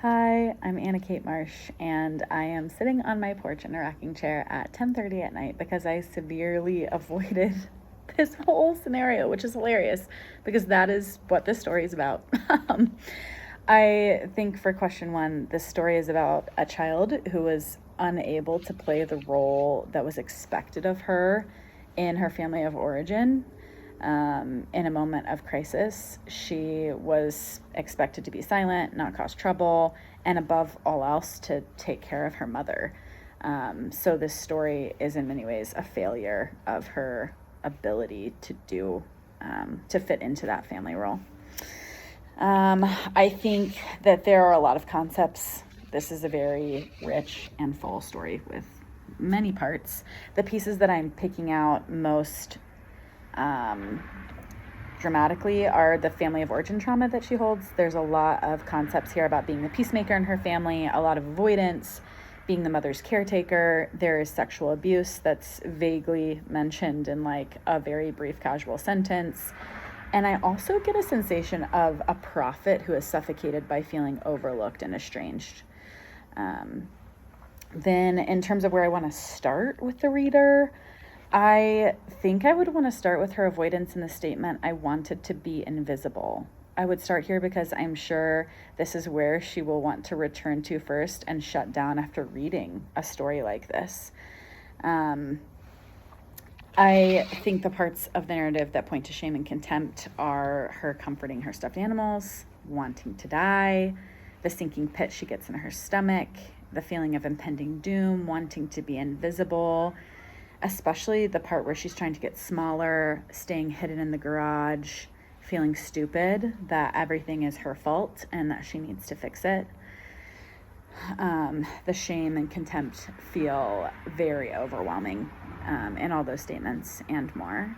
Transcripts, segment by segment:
Hi, I'm Anna Kate Marsh, and I am sitting on my porch in a rocking chair at 10:30 at night because I severely avoided this whole scenario, which is hilarious because that is what this story is about. um, I think for question one, this story is about a child who was unable to play the role that was expected of her in her family of origin. In a moment of crisis, she was expected to be silent, not cause trouble, and above all else, to take care of her mother. So this story is in many ways a failure of her ability to fit into that family role. I think that there are a lot of concepts. This is a very rich and full story with many parts. The pieces that I'm picking out most um, dramatically are the family of origin trauma that she holds. There's a lot of concepts here about being the peacemaker in her family, a lot of avoidance, being the mother's caretaker. There is sexual abuse that's vaguely mentioned in like a very brief casual sentence. And I also get a sensation of a prophet who is suffocated by feeling overlooked and estranged. Um, then, in terms of where I want to start with the reader, I think I would want to start with her avoidance in the statement, I wanted to be invisible. I would start here because I'm sure this is where she will want to return to first and shut down after reading a story like this. I think the parts of the narrative that point to shame and contempt are her comforting her stuffed animals, wanting to die, the sinking pit she gets in her stomach, the feeling of impending doom, wanting to be invisible, especially the part where she's trying to get smaller, staying hidden in the garage, feeling stupid, that everything is her fault and that she needs to fix it. The shame and contempt feel very overwhelming in all those statements and more.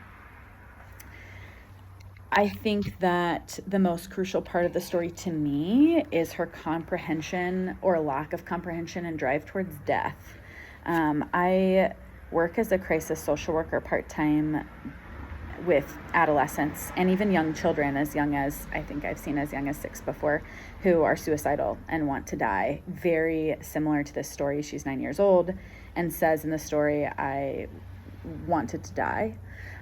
I think that the most crucial part of the story to me is her comprehension or lack of comprehension and drive towards death. I work as a crisis social worker part-time with adolescents and even young children, as young as, I think I've seen as young as 6 before, who are suicidal and want to die. Very similar to this story. She's 9 years old and says in the story, I wanted to die.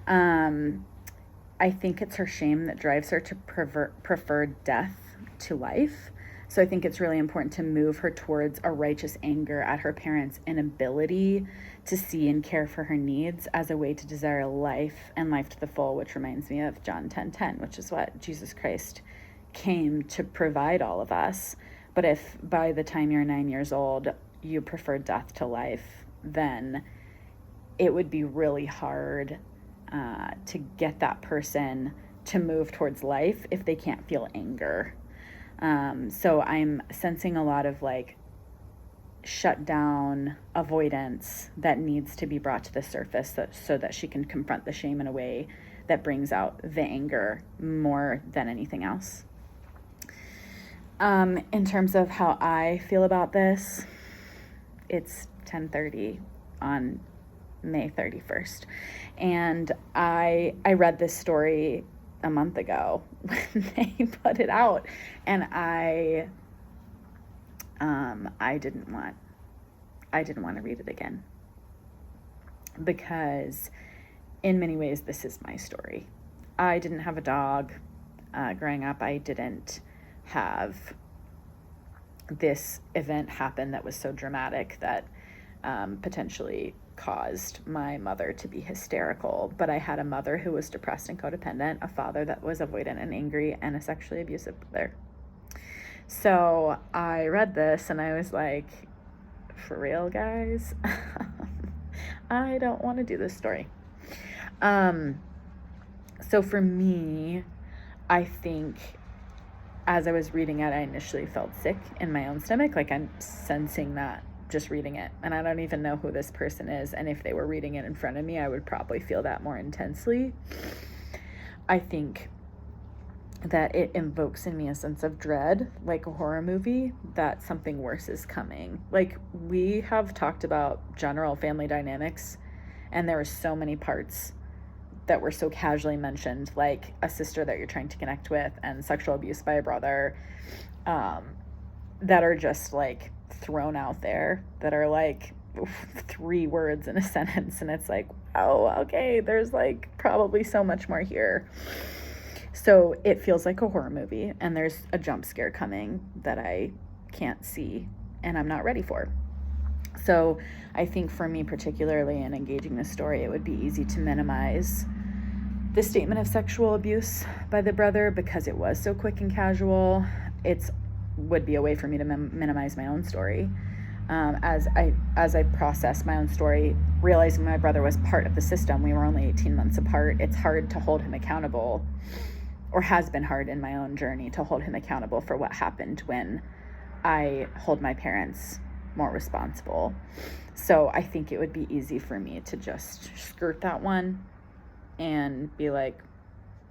I think it's her shame that drives her to prefer death to life. So I think it's really important to move her towards a righteous anger at her parents' inability to see and care for her needs as a way to desire life and life to the full, which reminds me of John 10:10, which is what Jesus Christ came to provide all of us. But if by the time you're 9 years old, you prefer death to life, then it would be really hard to get that person to move towards life if they can't feel anger. So I'm sensing a lot of like shut down avoidance that needs to be brought to the surface so that she can confront the shame in a way that brings out the anger more than anything else. In terms of how I feel about this, it's 10:30 on May 31st. And I read this story a month ago when they put it out, and I didn't want to read it again because in many ways this is my story. I didn't have a dog growing up. I didn't have this event happen that was so dramatic that potentially caused my mother to be hysterical, but I had a mother who was depressed and codependent, a father that was avoidant and angry, and a sexually abusive brother. So I read this and I was like, for real, guys? I don't want to do this story. So for me, I think as I was reading it, I initially felt sick in my own stomach. Like I'm sensing that just reading it. And I don't even know who this person is. And if they were reading it in front of me, I would probably feel that more intensely. I think that it invokes in me a sense of dread, like a horror movie, that something worse is coming. Like we have talked about general family dynamics, and there are so many parts that were so casually mentioned, like a sister that you're trying to connect with and sexual abuse by a brother, that are just like thrown out there, that are like 3 words in a sentence, and it's like, oh, okay, there's like probably so much more here. So it feels like a horror movie, and there's a jump scare coming that I can't see and I'm not ready for. So I think for me, particularly in engaging this story, it would be easy to minimize the statement of sexual abuse by the brother because it was so quick and casual. It would be a way for me to minimize my own story. As I process my own story, realizing my brother was part of the system, we were only 18 months apart, it's hard to hold him accountable, or has been hard in my own journey to hold him accountable for what happened when I hold my parents more responsible. So I think it would be easy for me to just skirt that one and be like,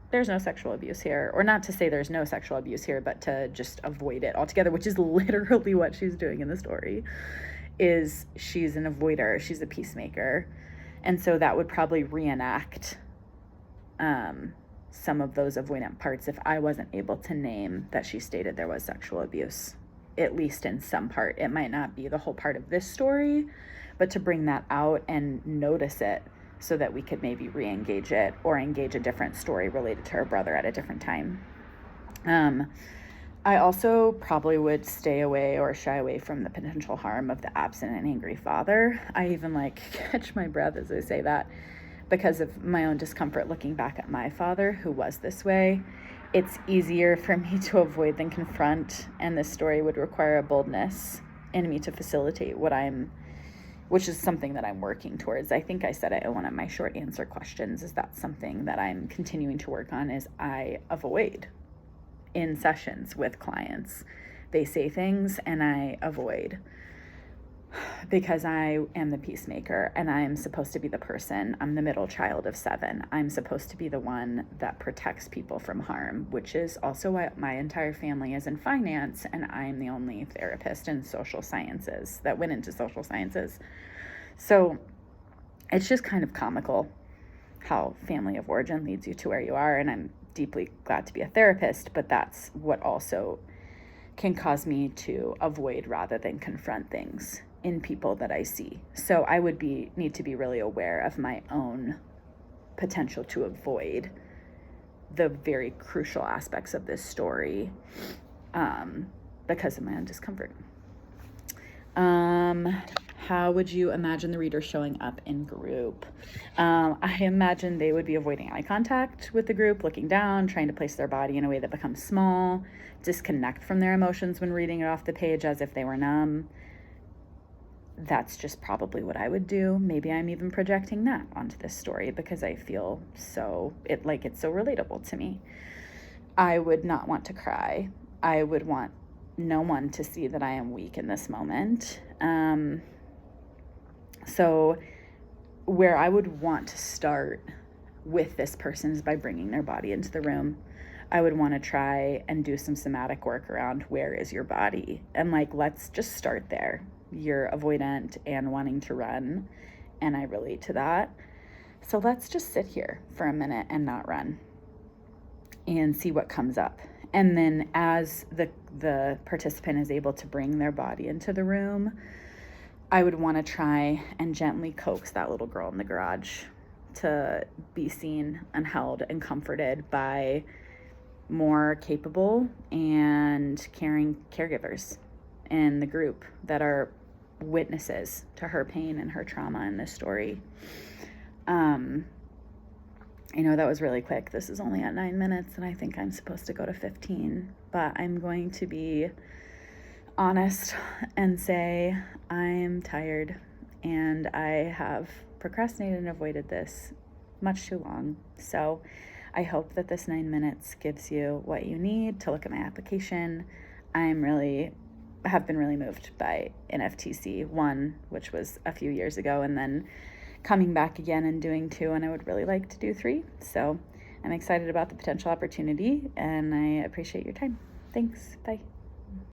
there's no sexual abuse here. Or not to say there's no sexual abuse here, but to just avoid it altogether, which is literally what she's doing in the story. Is she's an avoider, she's a peacemaker. And so that would probably reenact some of those avoidant parts if I wasn't able to name that she stated there was sexual abuse, at least in some part. It might not be the whole part of this story, but to bring that out and notice it so that we could maybe re-engage it or engage a different story related to her brother at a different time. I also probably would stay away or shy away from the potential harm of the absent and angry father. I even catch my breath as I say that because of my own discomfort looking back at my father who was this way. It's easier for me to avoid than confront, and this story would require a boldness in me to facilitate which is something that I'm working towards. I think I said it in one of my short answer questions, is that something that I'm continuing to work on, is I avoid in sessions with clients. They say things and I avoid because I am the peacemaker and I am supposed to be the person. I'm the middle child of 7. I'm supposed to be the one that protects people from harm, which is also why my entire family is in finance and I'm the only therapist in social sciences that went into social sciences. So it's just kind of comical how family of origin leads you to where you are, and I'm deeply glad to be a therapist, but that's what also can cause me to avoid rather than confront things in people that I see. So I would need to be really aware of my own potential to avoid the very crucial aspects of this story because of my own discomfort. How would you imagine the reader showing up in group? I imagine they would be avoiding eye contact with the group, looking down, trying to place their body in a way that becomes small, disconnect from their emotions when reading it off the page as if they were numb. That's just probably what I would do. Maybe I'm even projecting that onto this story because I feel it's so relatable to me. I would not want to cry. I would want no one to see that I am weak in this moment. So where I would want to start with this person is by bringing their body into the room. I would want to try and do some somatic work around where is your body, and let's just start there. You're avoidant and wanting to run, and I relate to that. So let's just sit here for a minute and not run and see what comes up. And then as the participant is able to bring their body into the room, I would want to try and gently coax that little girl in the garage to be seen and held and comforted by more capable and caring caregivers in the group that are witnesses to her pain and her trauma in this story. I know that was really quick. This is only at 9 minutes and I think I'm supposed to go to 15, but I'm going to be honest and say I'm tired and I have procrastinated and avoided this much too long. So I hope that this 9 minutes gives you what you need to look at my application. Have been really moved by NFTC 1, which was a few years ago, and then coming back again and doing 2, and I would really like to do 3. So I'm excited about the potential opportunity and I appreciate your time. Thanks. Bye.